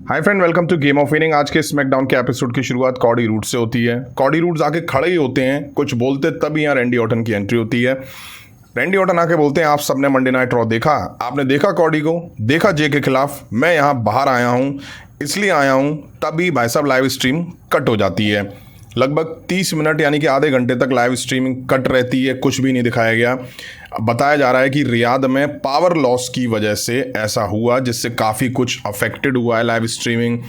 Hi friend, welcome to game of winning. आज के SmackDown के एपिसोड की शुरुआत कॉडी रूड्स से होती है। कॉडी रूड्स आके खड़े ही होते हैं, कुछ बोलते तब यहाँ रैंडी ऑर्टन की एंट्री होती है। रैंडी ऑर्टन आके बोलते हैं, आप सबने मंडे नाइट रॉ देखा, आपने देखा कॉडी को, देखा जे के खिलाफ, मैं यहाँ बाहर आया हूँ, इसलिए आया हूँ। तभी भाई साहब लाइव स्ट्रीम कट हो जाती है। लगभग 30 मिनट यानी कि आधे घंटे तक लाइव स्ट्रीमिंग कट रहती है, कुछ भी नहीं दिखाया गया। बताया जा रहा है कि रियाद में पावर लॉस की वजह से ऐसा हुआ, जिससे काफ़ी कुछ अफेक्टेड हुआ है। लाइव स्ट्रीमिंग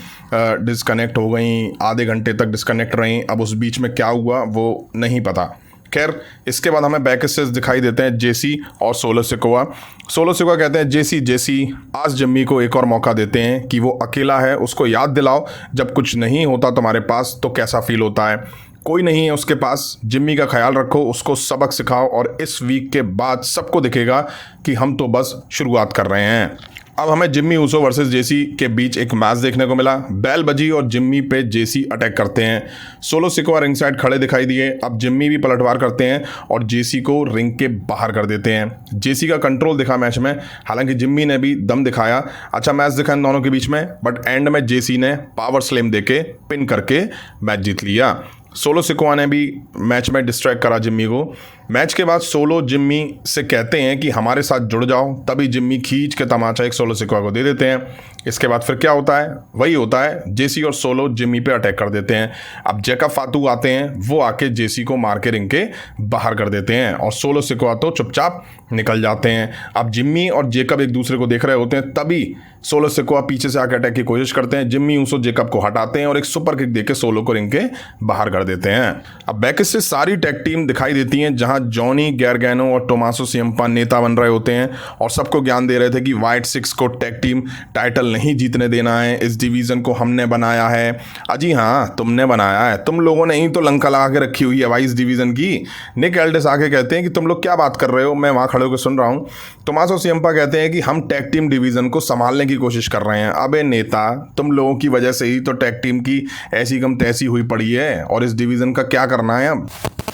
डिस्कनेक्ट हो गई, आधे घंटे तक डिस्कनेक्ट रही। अब उस बीच में क्या हुआ वो नहीं पता। खैर, इसके बाद हमें बैक स्टेज दिखाई देते हैं जेसी और सोलो सिकोआ। सोलो सिकोआ कहते हैं, जेसी आज जिम्मी को एक और मौका देते हैं कि वो अकेला है, उसको याद दिलाओ जब कुछ नहीं होता तुम्हारे पास तो कैसा फील होता है। कोई नहीं है उसके पास, जिम्मी का ख्याल रखो, उसको सबक सिखाओ और इस वीक के बाद सबको दिखेगा कि हम तो बस शुरुआत कर रहे हैं। अब हमें जिम्मी ऊसो वर्सेस जेसी के बीच एक मैच देखने को मिला। बैल बजी और जिम्मी पे जेसी अटैक करते हैं। सोलो सिकोआ रिंग साइड खड़े दिखाई दिए। अब जिम्मी भी पलटवार करते हैं और जेसी को रिंग के बाहर कर देते हैं। जेसी का कंट्रोल दिखा मैच में, हालांकि जिम्मी ने भी दम दिखाया। अच्छा मैच दिखा इन दोनों के बीच में, बट एंड में जेसी ने पावर स्लैम देके पिन करके मैच जीत लिया। सोलो सिकोआ ने भी मैच में डिस्ट्रैक्ट करा जिम्मी को। मैच के बाद सोलो जिम्मी से कहते हैं कि हमारे साथ जुड़ जाओ, तभी जिम्मी खींच के तमाचा एक सोलो सिकोआ को दे देते हैं। इसके बाद फिर क्या होता है, वही होता है, जेसी और सोलो जिम्मी पे अटैक कर देते हैं। अब जैकब फातू आते हैं, वो आके जेसी को मार के रिंग के बाहर कर देते हैं और सोलो सिकोआ तो चुपचाप निकल जाते हैं। अब जिम्मी और जैकब एक दूसरे को देख रहे होते हैं, तभी सोलो सिकोआ पीछे से आके अटैक की कोशिश करते हैं। जिम्मी ऊसो जैकब को हटाते हैं और एक सुपर किक देके सोलो को रिंग के बाहर कर देते हैं। अब बैक से सारी टैग टीम दिखाई देती हैं, जहां जॉनी गैरगैनो और टोमासो सियम्पा नेता बन रहे होते हैं और सबको ज्ञान दे रहे थे कि व्हाइट सिक्स को टैग टीम टाइटल नहीं जीतने देना है, इस डिवीज़न को हमने बनाया है। अजी हाँ, तुमने बनाया है, तुम लोगों ने ही तो लंका लगा के रखी हुई है भाई इस डिवीज़न की। निक एल्डिस आके कहते हैं कि तुम लोग क्या बात कर रहे हो, मैं वहाँ खड़े होकर सुन रहा हूँ। टोमासो सियम्पा कहते हैं कि हम टैग टीम डिवीज़न को संभालने की कोशिश कर रहे हैं। अबे नेता, तुम लोगों की वजह से ही तो टैग टीम की ऐसी कम तैसी हुई पड़ी है और इस डिवीज़न का क्या करना है।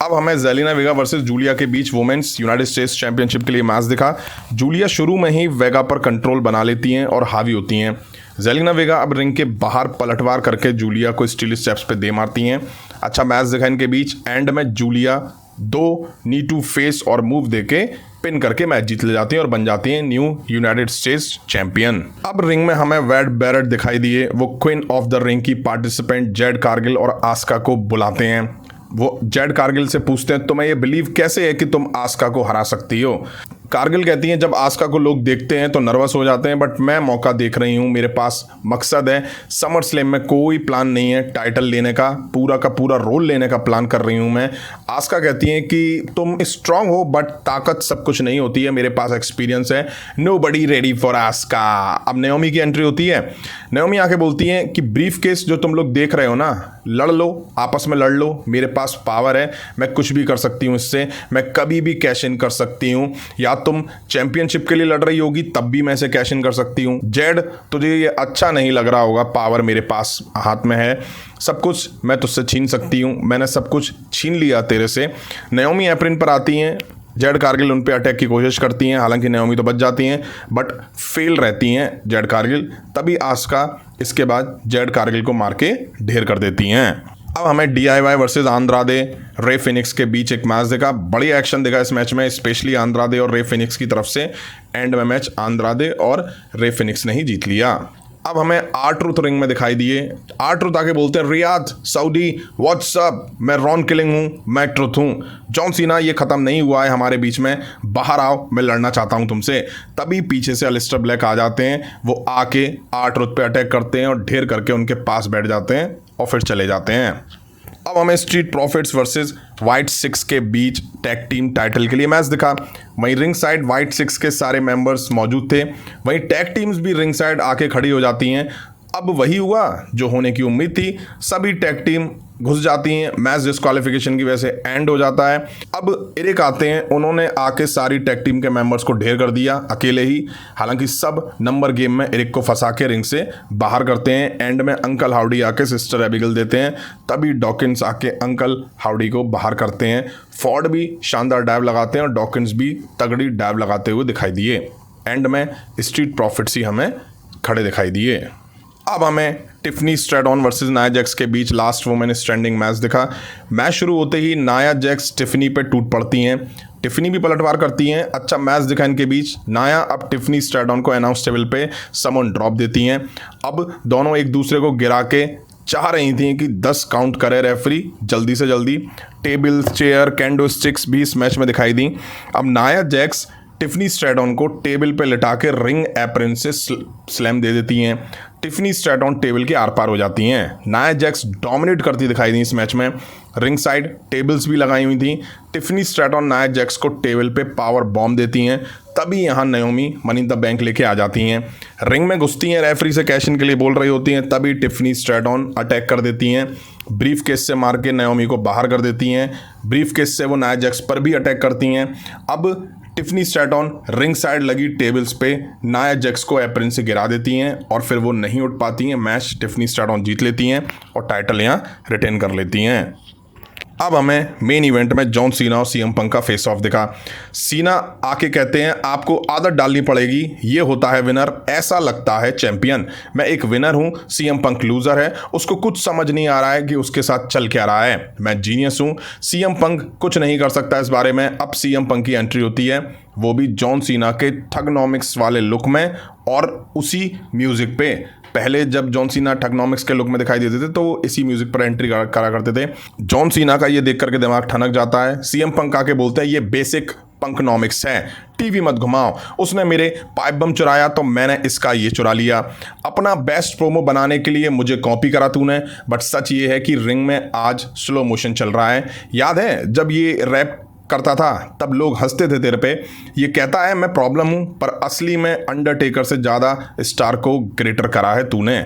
अब हमें जेलिना वेगा वर्सेस जूलिया के बीच वुमेन्स यूनाइटेड स्टेट्स चैंपियनशिप के लिए मैच दिखा। जूलिया शुरू में ही वेगा पर कंट्रोल बना लेती हैं और हावी होती हैं। जेलिना वेगा अब रिंग के बाहर पलटवार करके जूलिया को स्टील स्टेप्स पे दे मारती हैं। अच्छा मैच दिखा इनके बीच। एंड में जूलिया 2 नी टू फेस और मूव देके पिन करके मैच जीत ले जाती हैं और बन जाती हैं न्यू यूनाइटेड स्टेट्स चैंपियन। अब रिंग में हमें वेड बैरेट दिखाई दिए। वो क्वीन ऑफ द रिंग की पार्टिसिपेंट जेड कारगिल और आस्का को बुलाते हैं। वो जेड कारगिल से पूछते हैं, तुम्हें ये बिलीव कैसे है कि तुम आस्का को हरा सकती हो। कारगिल कहती हैं, जब आस्का को लोग देखते हैं तो नर्वस हो जाते हैं, बट मैं मौका देख रही हूँ, मेरे पास मकसद है। समर स्लैम में कोई प्लान नहीं है टाइटल लेने का पूरा रोल लेने का प्लान कर रही हूँ मैं। आस्का कहती हैं कि तुम स्ट्रांग हो, बट ताकत सब कुछ नहीं होती है, मेरे पास एक्सपीरियंस है। Nobody ready for Asuka. अब नाओमी की एंट्री होती है। नाओमी आके बोलती हैं कि ब्रीफ केस जो तुम लोग देख रहे हो ना, लड़ लो, आपस में लड़ लो, मेरे पास पावर है, मैं कुछ भी कर सकती हूँ इससे, मैं कभी भी कैश इन कर सकती हूँ। या तुम चैंपियनशिप के लिए लड़ रही होगी तब भी मैं इसे कैश इन कर सकती हूँ। जेड, तुझे ये अच्छा नहीं लग रहा होगा, पावर मेरे पास हाथ में है, सब कुछ मैं तुझसे छीन सकती हूँ, मैंने सब कुछ छीन लिया तेरे से। नाओमी एप्रिन पर आती हैं। जेड कारगिल उन पे अटैक की कोशिश करती हैं, हालांकि नाओमी तो बच जाती हैं, बट फेल रहती हैं जेड कारगिल। तभी आस्का इसके बाद जेड कारगिल को मार के ढेर कर देती हैं। अब हमें DIY वर्सेस आंद्रादे रे फिनिक्स के बीच एक मैच देखा। बढ़िया एक्शन देखा इस मैच में, स्पेशली आंद्रादे और रे फिनिक्स की तरफ से। एंड में मैच आंद्रादे और रे फिनिक्स ने ही जीत लिया। अब हमें R-Truth रिंग में दिखाई दिए। R-Truth आके बोलते हैं, रियाद सऊदी व्हाट्सअप, मैं रॉन किलिंग हूँ, मैं ट्रुथ हूँ। जॉन सीना, ये ख़त्म नहीं हुआ है हमारे बीच में, बाहर आओ, मैं लड़ना चाहता हूँ तुमसे। तभी पीछे से अलिस्टर ब्लैक आ जाते हैं। वो आके R-Truth पे अटैक करते हैं और ढेर करके उनके पास बैठ जाते हैं और फिर चले जाते हैं। अब हमें street profits versus white six के बीच टैग टीम टाइटल के लिए मैच दिखा। वहीं रिंग साइड व्हाइट सिक्स के सारे मेंबर्स मौजूद थे, वहीं टैग टीम्स भी रिंग साइड आके खड़ी हो जाती हैं। अब वही हुआ जो होने की उम्मीद थी, सभी टैग टीम घुस जाती हैं। मैच डिस्क्वालिफिकेशन की वजह से एंड हो जाता है। अब एरिक आते हैं, उन्होंने आके सारी टैग टीम के मेंबर्स को ढेर कर दिया अकेले ही, हालांकि सब नंबर गेम में एरिक को फंसा के रिंग से बाहर करते हैं। एंड में अंकल हाउडी आके सिस्टर एबिगल देते हैं, तभी डॉकिंस आके अंकल हाउडी को बाहर करते हैं। फॉर्ड भी शानदार डाइव लगाते हैं और डॉकिंस भी तगड़ी डाइव लगाते हुए दिखाई दिए। एंड में स्ट्रीट प्रॉफिट्स ही हमें खड़े दिखाई दिए। अब हमें Tiffany Stratton versus Nia Jax के बीच लास्ट वुमेन स्टैंडिंग मैच दिखा। मैच शुरू होते ही नाया जैक्स टिफनी पे टूट पड़ती हैं, टिफनी भी पलटवार करती हैं। अच्छा मैच दिखा इनके बीच। नाया अब टिफनी स्ट्रैटन को अनाउंस टेबल पे समन ड्रॉप देती हैं। अब दोनों एक दूसरे को गिरा के चाह रही थी कि 10 काउंट करे रेफरी जल्दी से जल्दी। टेबल्स, चेयर, कैंडो स्टिक्स भी इस मैच में दिखाई दी। अब नाया जैक्स टिफनी स्ट्रैटन को टेबल पे लिटा के रिंग एप्रन से स्लैम दे देती हैं। टिफनी स्ट्रैटन टेबल के आर पार हो जाती हैं। नाया जैक्स डोमिनेट करती दिखाई दी इस मैच में। रिंग साइड टेबल्स भी लगाई हुई थी। टिफनी स्ट्रैटन नाया जैक्स को टेबल पे पावर बॉम्ब देती हैं। तभी यहाँ Naomi money in the bank लेके आ जाती हैं। रिंग में घुसती हैं, रेफरी से कैश इन के लिए बोल रही होती हैं। तभी टिफनी स्ट्रैटन अटैक कर देती हैं। ब्रीफ केस से मार के नाओमी को बाहर कर देती हैं। ब्रीफ केस से वो नाया जैक्स पर भी अटैक करती हैं। अब टिफनी स्ट्रैटन रिंग साइड लगी टेबल्स पे नाया जैक्स को एप्रन से गिरा देती हैं और फिर वो नहीं उठ पाती हैं। मैच टिफनी स्ट्रैटन जीत लेती हैं और टाइटल यहाँ रिटेन कर लेती हैं। अब हमें मेन इवेंट में जॉन सीना और सीएम पंक का फेस ऑफ दिखा। सीना आके कहते हैं आपको आदत डालनी पड़ेगी, ये होता है विनर, ऐसा लगता है चैंपियन। मैं एक विनर हूँ, सीएम पंक लूजर है, उसको कुछ समझ नहीं आ रहा है कि उसके साथ चल क्या रहा है। मैं जीनियस हूँ, सीएम पंक कुछ नहीं कर सकता इस बारे में। अब सीएम पंक की एंट्री होती है, वो भी जॉन सीना के ठगनॉमिक्स वाले लुक में और उसी म्यूजिक पे। पहले जब जॉन सीना ठगनॉमिक्स के लुक में दिखाई देते थे तो वो इसी म्यूजिक पर एंट्री करा करते थे। जॉन सीना का ये देख करके दिमाग ठनक जाता है। सीएम पंक आके बोलते हैं ये बेसिक पंकनॉमिक्स है, टीवी मत घुमाओ। उसने मेरे पाइप बम चुराया तो मैंने इसका ये चुरा लिया। अपना बेस्ट प्रोमो बनाने के लिए मुझे कॉपी करा तूने, बट सच ये है कि रिंग में आज स्लो मोशन चल रहा है। याद है जब ये रैप करता था तब लोग हंसते थे तेरे पे। ये कहता है मैं प्रॉब्लम हूं, पर असली में अंडरटेकर से ज़्यादा स्टार को ग्रेटर करा है तूने।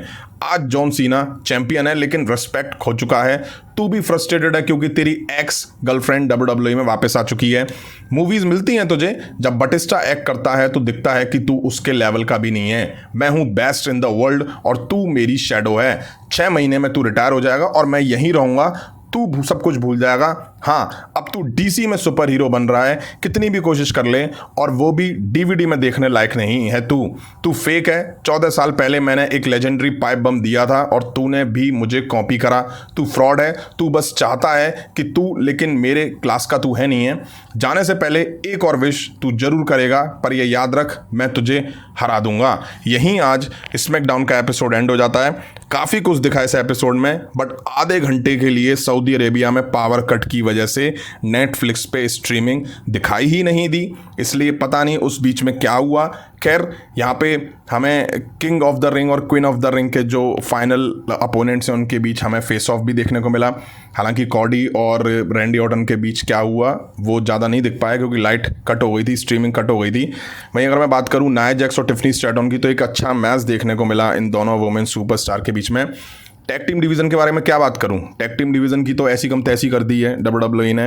आज जॉन सीना चैंपियन है लेकिन रिस्पेक्ट खो चुका है। तू भी फ्रस्ट्रेटेड है क्योंकि तेरी एक्स गर्लफ्रेंड WWE में वापस आ चुकी है। मूवीज मिलती हैं तुझे, जब बटिस्टा एक्ट करता है तो दिखता है कि तू उसके लेवल का भी नहीं है। मैं हूं बेस्ट इन द वर्ल्ड और तू मेरी शैडो है। 6 महीने में तू रिटायर हो जाएगा और मैं यहीं रहूंगा, तू सब कुछ भूल जाएगा। हाँ, अब तू डीसी में सुपर हीरो बन रहा है, कितनी भी कोशिश कर ले, और वो भी डीवीडी में देखने लायक नहीं है। तू फेक है। 14 साल पहले मैंने एक लेजेंडरी पाइप बम दिया था और तूने भी मुझे कॉपी करा। तू फ्रॉड है। तू बस चाहता है कि तू, लेकिन मेरे क्लास का तू है नहीं है। जाने से पहले एक और विश तू जरूर करेगा, पर यह याद रख मैं तुझे हरा दूंगा। यहीं आज स्मैकडाउन का एपिसोड एंड हो जाता है। काफ़ी कुछ दिखा इस एपिसोड में, बट आधे घंटे के लिए सऊदी अरेबिया में पावर कट की वजह से नेटफ्लिक्स पे स्ट्रीमिंग दिखाई ही नहीं दी, इसलिए पता नहीं उस बीच में क्या हुआ। खैर, यहाँ पे हमें किंग ऑफ द रिंग और क्वीन ऑफ द रिंग के जो फाइनल अपोनेंट्स हैं उनके बीच हमें फेस ऑफ भी देखने को मिला। हालांकि कॉडी और रैंडी ऑर्टन के बीच क्या हुआ वो ज़्यादा नहीं दिख पाया क्योंकि लाइट कट हो गई थी, स्ट्रीमिंग कट हो गई थी। वहीं अगर मैं बात करूँ नाया जैक्स और टिफनी स्ट्रैटन की, तो एक अच्छा मैच देखने को मिला इन दोनों वुमेन सुपरस्टार के बीच में। टैग टीम डिवीज़न के बारे में क्या बात करूं, टैग टीम डिवीज़न की तो ऐसी कम तैसी कर दी है WWE ने।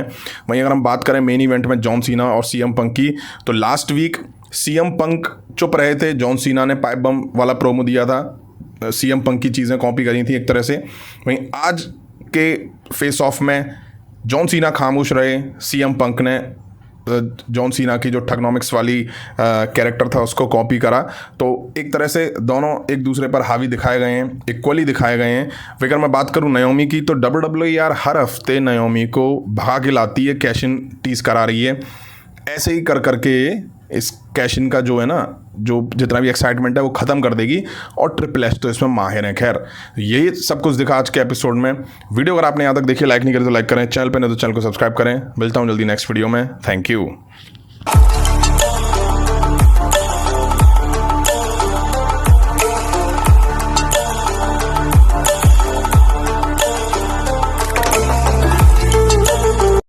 वहीं अगर हम बात करें मेन इवेंट में जॉन सीना और सीएम पंक की, तो लास्ट वीक सीएम पंक चुप रहे थे, जॉन सीना ने पाइप बम वाला प्रोमो दिया था, सीएम पंक की चीज़ें कॉपी करी थी एक तरह से। वहीं आज के फेस ऑफ में जॉन सीना खामोश रहे, सीएम पंक ने जॉन सीना की जो ठगनॉमिक्स वाली कैरेक्टर था उसको कॉपी करा। तो एक तरह से दोनों एक दूसरे पर हावी दिखाए गए हैं, इक्वली दिखाए गए हैं। अगर मैं बात करूं नाओमी की, तो WWE यार हर हफ्ते नाओमी को भगा के लाती है, कैश इन टीज करा रही है। ऐसे ही कर करके इस कैश इन का जो है ना, जो जितना भी एक्साइटमेंट है वो ख़त्म कर देगी, और ट्रिपल एच तो इसमें माहिर है। खैर, ये सब कुछ दिखा आज के एपिसोड में। वीडियो अगर आपने यहाँ तक देखी, लाइक नहीं करें तो लाइक करें, चैनल पे नहीं तो चैनल को सब्सक्राइब करें। मिलता हूँ जल्दी नेक्स्ट वीडियो में। Thank you.